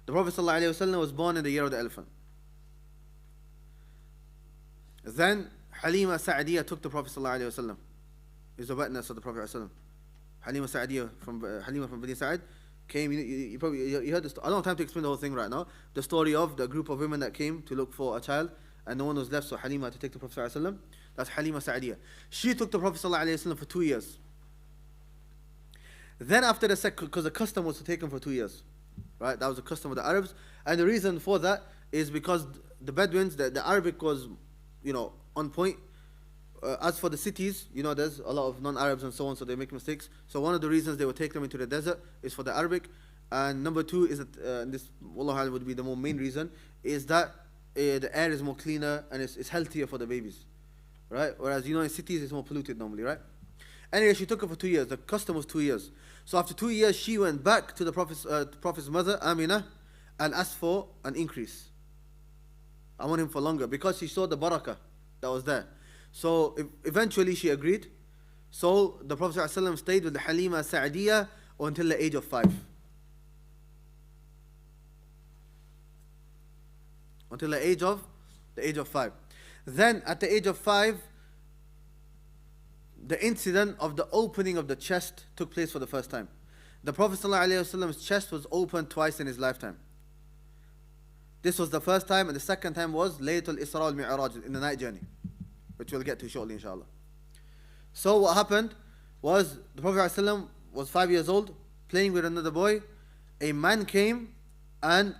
The Prophet ﷺ was born in the year of the elephant. Then Halima Sa'diyah took the Prophet ﷺ. Is the witness of the Prophet ﷺ. Halima Sa'diyah Halima from Bani Sa'id came. You probably heard this. I don't have time to explain the whole thing right now. The story of the group of women that came to look for a child, and no one was left, so Halima had to take the Prophet ﷺ. That's Halima Sa'diyah. She took the Prophet ﷺ for 2 years. Then after the second, because the custom was to take him for 2 years, right? That was the custom of the Arabs, and the reason for that is because the Bedouins, the Arabic was, on point. As for the cities, there's a lot of non-Arabs and so on, so they make mistakes. So one of the reasons they would take them into the desert is for the Arabic, and number two is that this, Wallahu would be the more main reason, is that the air is more cleaner and it's healthier for the babies, right? Whereas in cities it's more polluted normally, right? Anyway, she took her for 2 years. The custom was 2 years. So after 2 years, she went back to the Prophet's mother, Amina, and asked for an increase. I want him for longer, because she saw the barakah that was there. So eventually she agreed. So the Prophet ﷺ stayed with the Halima Sa'diyah until the age of 5. Until the age of 5. Then at the age of 5, the incident of the opening of the chest took place for the first time. The Prophet ﷺ's chest was opened twice in his lifetime. This was the first time, and the second time was Laylatul Isra wal Mi'raj, in the night journey, which we'll get to shortly, inshallah. So what happened was, the Prophet ﷺ was 5 years old, playing with another boy. A man came and,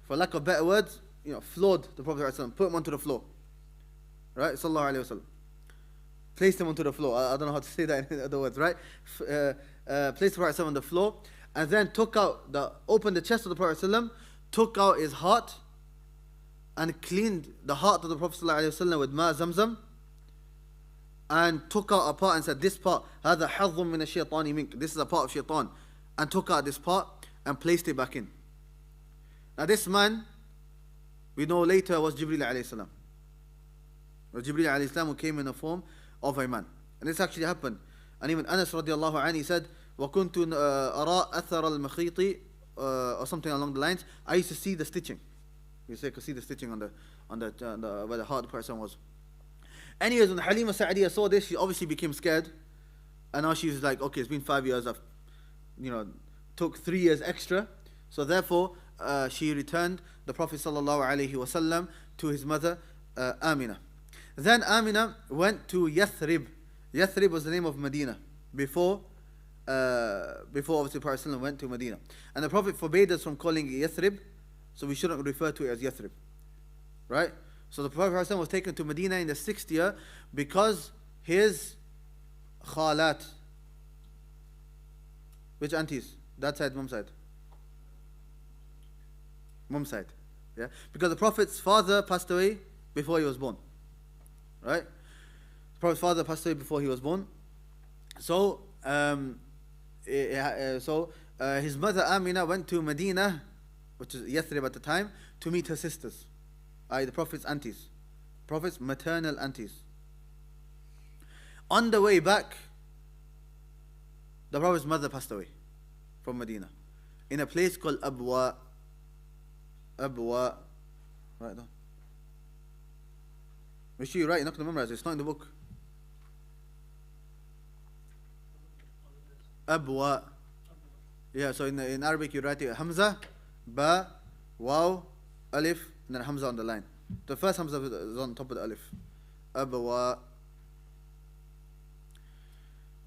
for lack of better words, floored the Prophet ﷺ, put him onto the floor. Right? Sallallahu Alaihi Wasallam. Placed him onto the floor. I don't know how to say that in other words, right? Placed the Prophet ﷺ on the floor, and then opened the chest of the Prophet ﷺ, took out his heart, and cleaned the heart of the Prophet ﷺ with ma zamzam, and took out a part and said, this part, هذا حظ من الشيطان منك, this is a part of shaitan, and took out this part and placed it back in. Now this man, we know later, was Jibreel alayhi salam. Jibreel alayhi salam, who came in the form of a man. And this actually happened. And even Anas radiallahu anhu, he said, وَكُنْتُ أَرَى أَثَرَ الْمَخِيطِ, or something along the lines. I used to see the stitching. You say, I could see the stitching on the where the heart of the person was. Anyways, when Halima Sa'diyah saw this, she obviously became scared. And now she's like, okay, it's been 5 years. I've, took 3 years extra. So therefore, she returned the Prophet ﷺ to his mother, Amina. Then Amina went to Yathrib. Yathrib was the name of Madinah before obviously Prophet ﷺ went to Madinah. And the Prophet forbade us from calling it Yathrib, so we shouldn't refer to it as Yathrib. Right? So the Prophet ﷺ was taken to Medina in the 6th year because his khalat, which aunties? That side, mum side? Mum side. Yeah? Because the Prophet's father passed away before he was born. Right? The Prophet's father passed away before he was born. So, his mother Amina went to Medina, which is Yathrib at the time, to meet her sisters, the Prophet's aunties, Prophet's maternal aunties. On the way back, the Prophet's mother passed away from Medina, in a place called Abwa. Right down. Make sure you write, you're not going to memorize it, it's not in the book. Abwa. Yeah, so in Arabic you write it Hamza, Ba, Waw, Alif, and then Hamza on the line. The first Hamza is on top of the Alif. Abwa.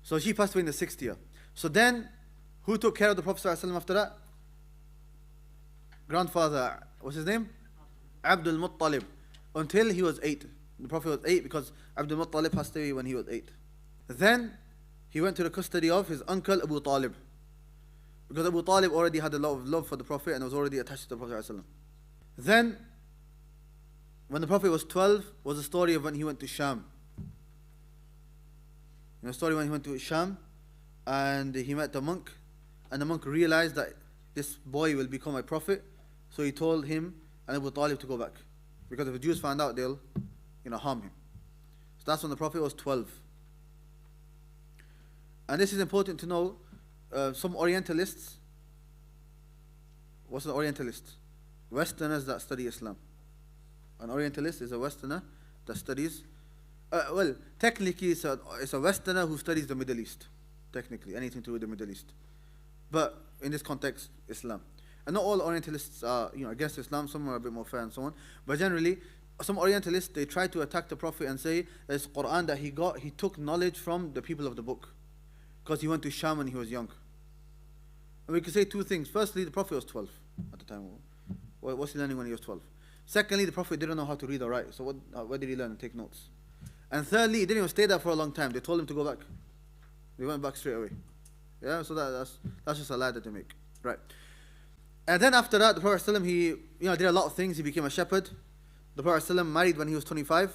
So she passed away in the 6th year. So then, who took care of the Prophet ﷺ after that? Grandfather, what's his name? Abdul Muttalib. Until he was 8. The Prophet was 8 because Abdul Muttalib passed away when he was 8. Then he went to the custody of his uncle Abu Talib, because Abu Talib already had a lot of love for the Prophet and was already attached to the Prophet ﷺ. Then, when the Prophet was 12, was the story of when he went to Sham. The story when he went to Sham and he met the monk, and the monk realized that this boy will become a prophet, so he told him and Abu Talib to go back, because if the Jews found out, they'll harm him. So that's when the Prophet was 12. And this is important to know. Some Orientalists, What's an Orientalist? Westerners that study Islam. An Orientalist is a Westerner that studies, well, technically it's a Westerner who studies the Middle East. Technically, anything to do with the Middle East. But in this context, Islam. And not all Orientalists are, against Islam. Some are a bit more fair and so on. But generally, some Orientalists, they try to attack the Prophet and say that it's Quran that he took knowledge from the people of the book. Because he went to Sham when he was young. And we can say two things. Firstly, the Prophet was 12 at the time. What's he learning when he was 12? Secondly, the Prophet didn't know how to read or write. So where did he learn and take notes? And thirdly, he didn't even stay there for a long time. They told him to go back. They went back straight away. Yeah, so that's just a lie that they make. Right. And then after that, the Prophet ﷺ, he did a lot of things. He became a shepherd. The Prophet ﷺ married when he was 25.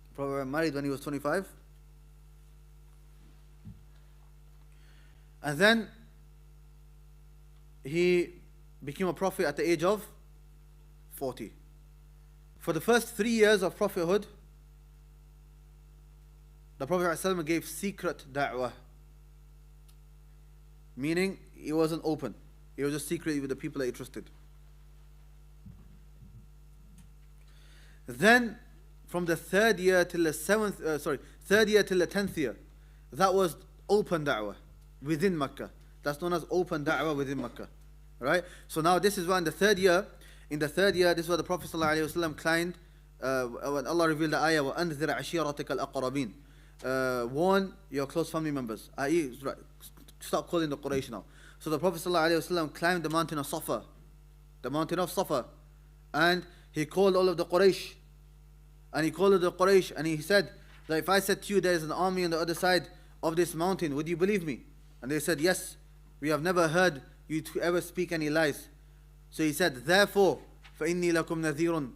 The Prophet married when he was 25. And then he became a prophet at the age of 40. For the first 3 years of prophethood, the Prophet ﷺ gave secret da'wah. Meaning, it wasn't open. It was just secret with the people that he trusted. Then, from the third year till the 10th year, that was open da'wah within Makkah. That's known as open da'wah within Makkah. Right? So now this is why in the third year, this is what the Prophet ﷺ claimed, when Allah revealed the ayah, وَأَنذِرْ عَشِيرَتِكَ الْأَقْرَبِينَ, warn your close family members. I.e., right, stop calling the Quraysh now. So the Prophet ﷺ climbed the mountain of Safa, and he called all of the Quraysh, and he said that if I said to you there is an army on the other side of this mountain, would you believe me? And they said, yes, we have never heard you to ever speak any lies. So he said, therefore, فَإِنِّي لَكُمْ نَذِيرٌ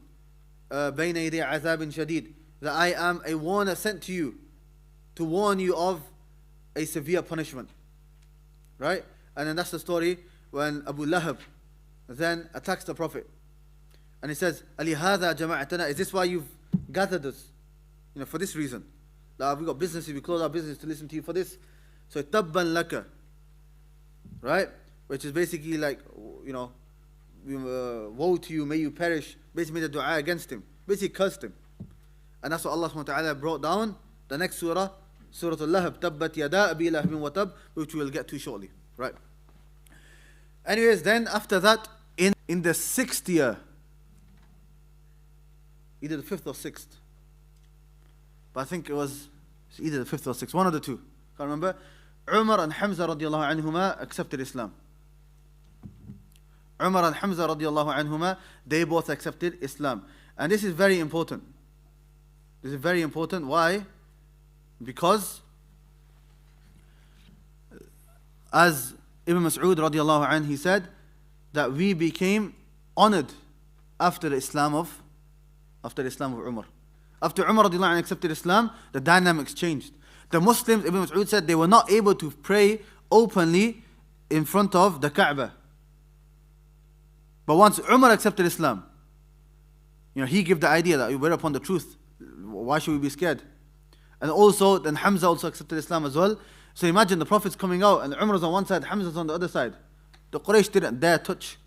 بَيْنَ يَدَيْ عَذَابٍ شَدِيدٍ, that I am a warner sent to you to warn you of a severe punishment. Right? And then that's the story when Abu Lahab then attacks the Prophet. And he says, أَلِهَذَا جَمَعَتَنَا, is this why you've gathered us? For this reason. Like, we got businesses, we close our business to listen to you for this. So, تَبًّا لَكَ. Right? Which is basically like, woe to you, may you perish. Basically made a dua against him. Basically cursed him. And that's what Allah SWT brought down. The next surah, Surah Al-Lahab, Tabbat Yada Abi Lahabin wa Tab, which we will get to shortly. Right? Anyways, then after that, in the 6th year, either the 5th or 6th, but I think it was either the 5th or 6th, one of the two, can't remember, Umar and Hamza radiallahu anhuma accepted Islam. Umar and Hamza radiallahu anhuma, they both accepted Islam. And this is very important. This is very important. Why? Because as Ibn Mas'ud radiallahu anhu, he said that we became honored after the Islam of Umar. After Umar radiallahu anhu accepted Islam, the dynamics changed. The Muslims, Ibn Mas'ud said, they were not able to pray openly in front of the Kaaba. But once Umar accepted Islam, he gave the idea that we're upon the truth. Why should we be scared? And also, then Hamza also accepted Islam as well. So imagine the Prophet's coming out and Umar is on one side, Hamza's on the other side. The Quraysh didn't dare touch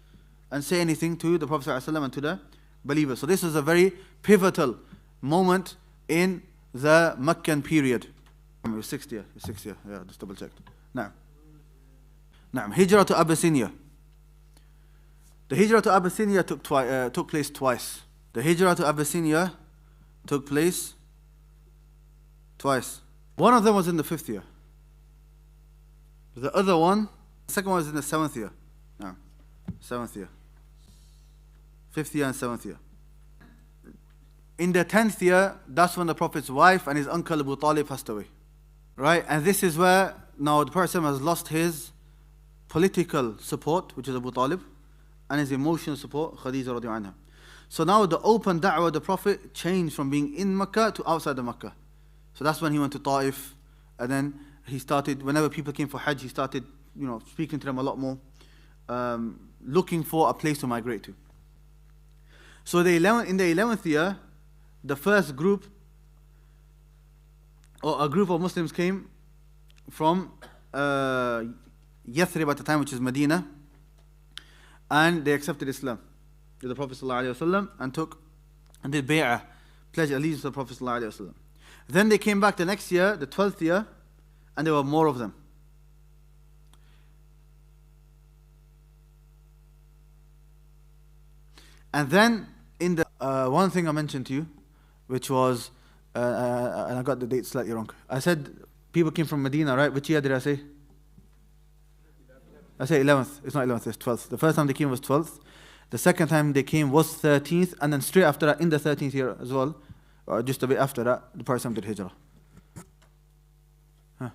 and say anything to the Prophet ﷺ and to the believers. So this was a very pivotal moment in the Meccan period. It was 6th year. Yeah, just double checked. Now, Hijrah to Abyssinia. The Hijrah to Abyssinia took place twice. The Hijrah to Abyssinia took place twice. One of them was in the 5th year. The other one, the second one was in the 7th year. No, 7th year. 5th year and 7th year. In the 10th year, that's when the Prophet's wife and his uncle Abu Talib passed away. Right? And this is where now the person has lost his political support, which is Abu Talib, and his emotional support, Khadija radiallahu anha. So now the open da'wah of the Prophet changed from being in Makkah to outside of Makkah. So that's when he went to Ta'if, and then he started, whenever people came for Hajj, he started, speaking to them a lot more, looking for a place to migrate to. So in the 11th year, the first group, or a group of Muslims came from Yathrib at the time, which is Madinah, and they accepted Islam to the Prophet ﷺ and did bay'ah, pledge allegiance to the Prophet ﷺ. Then they came back the next year, the 12th year, and there were more of them. And then in the one thing I mentioned to you, which was, and I got the date slightly wrong. I said people came from Medina, right? Which year did I say? I say 11th. It's not 11th, it's 12th. The first time they came was 12th. The second time they came was 13th. And then straight after that, in the 13th year as well, or just a bit after that, the Prophet did Hijrah. Huh.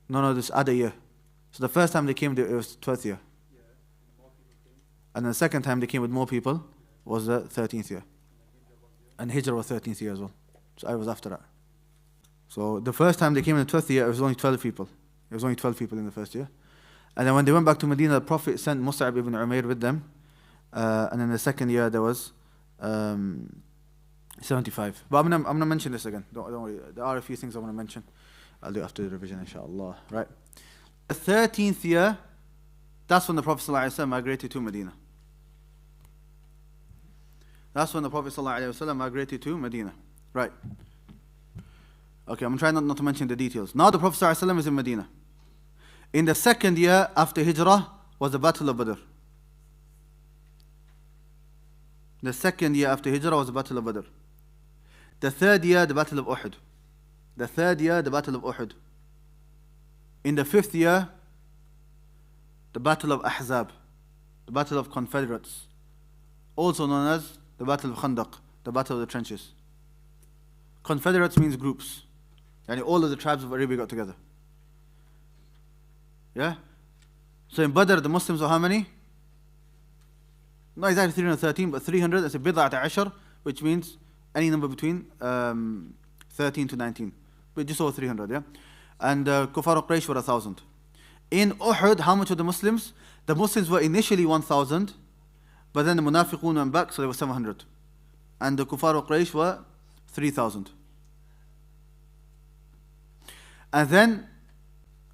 No, this other year. So the first time they came, it was 12th year. And the second time they came with more people was the 13th year. And Hijrah was 13th year as well. So I was after that. So the first time they came in the 12th year, it was only 12 people. There was only 12 people in the first year. And then when they went back to Medina, the Prophet sent Mus'ab ibn Umair with them. And in the second year, there was 75. But I'm gonna mention this again. Don't worry. There are a few things I want to mention. I'll do it after the revision, inshallah. Right. The 13th year, that's when the Prophet ﷺ migrated to Medina. That's when the Prophet ﷺ migrated to Medina. Right. Okay, I'm trying not to mention the details. Now the Prophet ﷺ is in Medina. In the second year after Hijrah was the Battle of Badr. The second year after Hijrah was the Battle of Badr. The third year, the Battle of Uhud. The third year, the Battle of Uhud. In the fifth year, the Battle of Ahzab, the Battle of Confederates, also known as the Battle of Khandaq, the Battle of the Trenches. Confederates means groups. And all of the tribes of Arabia got together. Yeah? So in Badr, the Muslims were how many? Not exactly 313, but 300. It's a bid'at ashar, which means any number between 13 to 19. But just over 300, yeah? And Kuffar Quraysh were 1,000. In Uhud, how much were the Muslims? The Muslims were initially 1,000, but then the Munafiqun went back, so they were 700. And the Kuffar Quraysh were 3,000. And then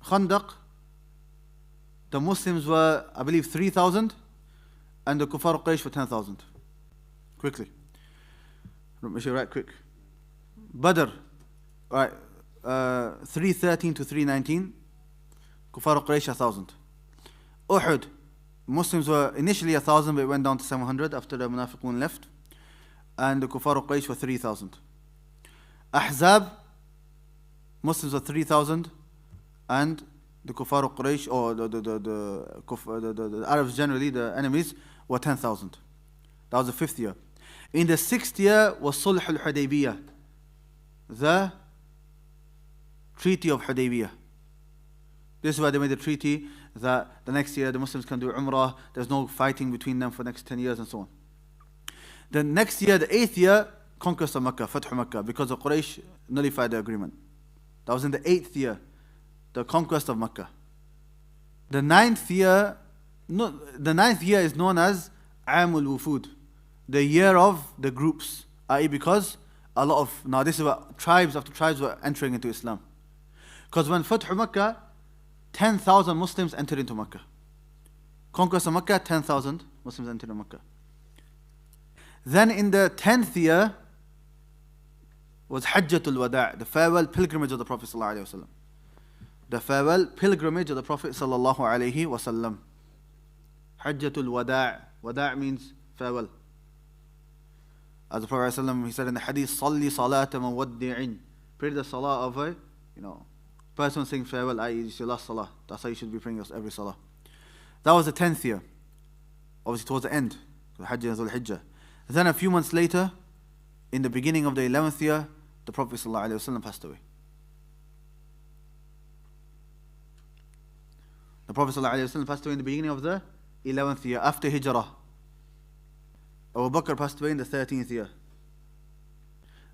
Khandaq, the Muslims were, I believe, 3,000, and the Kuffar Quraysh were 10,000. Quickly. Make sure right quick. Badr, right, 313 to 319. Kuffar Quraysh 1,000. Uhud, Muslims were initially 1,000, but it went down to 700 after the Munafiqun left. And the Kuffar Quraysh were 3,000. Ahzab, Muslims were 3,000, and the Kuffar Quraysh, or the Arabs generally, the enemies, were 10,000. That was the fifth year. In the sixth year was Sulh al-Hudaybiyah, the Treaty of Hudaybiyah. This is why they made a treaty that the next year the Muslims can do Umrah, there's no fighting between them for the next 10 years and so on. The next year, the 8th year, Conquest of Makkah, Fathu Makkah, because the Quraysh nullified the agreement. That was in the 8th year, the Conquest of Makkah. The 9th year, the 9th year is known as Amul Wufud, the year of the groups, i.e. because a lot of, now this is what tribes after tribes were entering into Islam. Because when Fathu Makkah, 10,000 Muslims entered into Makkah. Conquest of Makkah, 10,000 Muslims entered into Makkah. Then in the 10th year was Hajjatul Wada', the farewell pilgrimage of the Prophet ﷺ. The farewell pilgrimage of the Prophet ﷺ. Hajjatul Wada'. Wada' means farewell. As the Prophet ﷺ, he said in the hadith, Salli salata muwaddi'in. Pray the salah of a, person saying farewell, i.e. it's your last salah. That's how you should be praying every salah. That was the 10th year. Obviously towards the end, the Hajj and Dhul Hijjah. Then a few months later, in the beginning of the 11th year, the Prophet ﷺ passed away. The Prophet ﷺ passed away in the beginning of the 11th year, after Hijrah. Abu Bakr passed away in the 13th year.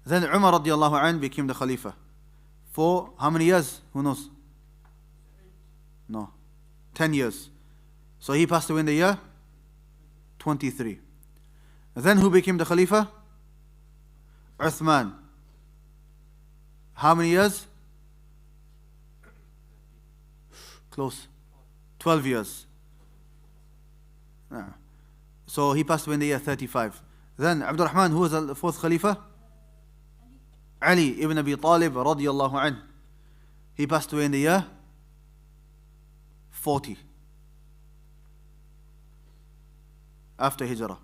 Then Umar radiallahu anhu became the Khalifa. For how many years? Who knows? No. 10 years. So he passed away in the year 23. Then who became the Khalifa? Uthman. How many years? Close. 12 years. So he passed away in the year 35. Then Abdul Rahman, who was the fourth Khalifa? Ali ibn Abi Talib radiyallahu anhu. He passed away in the year 40 after Hijrah.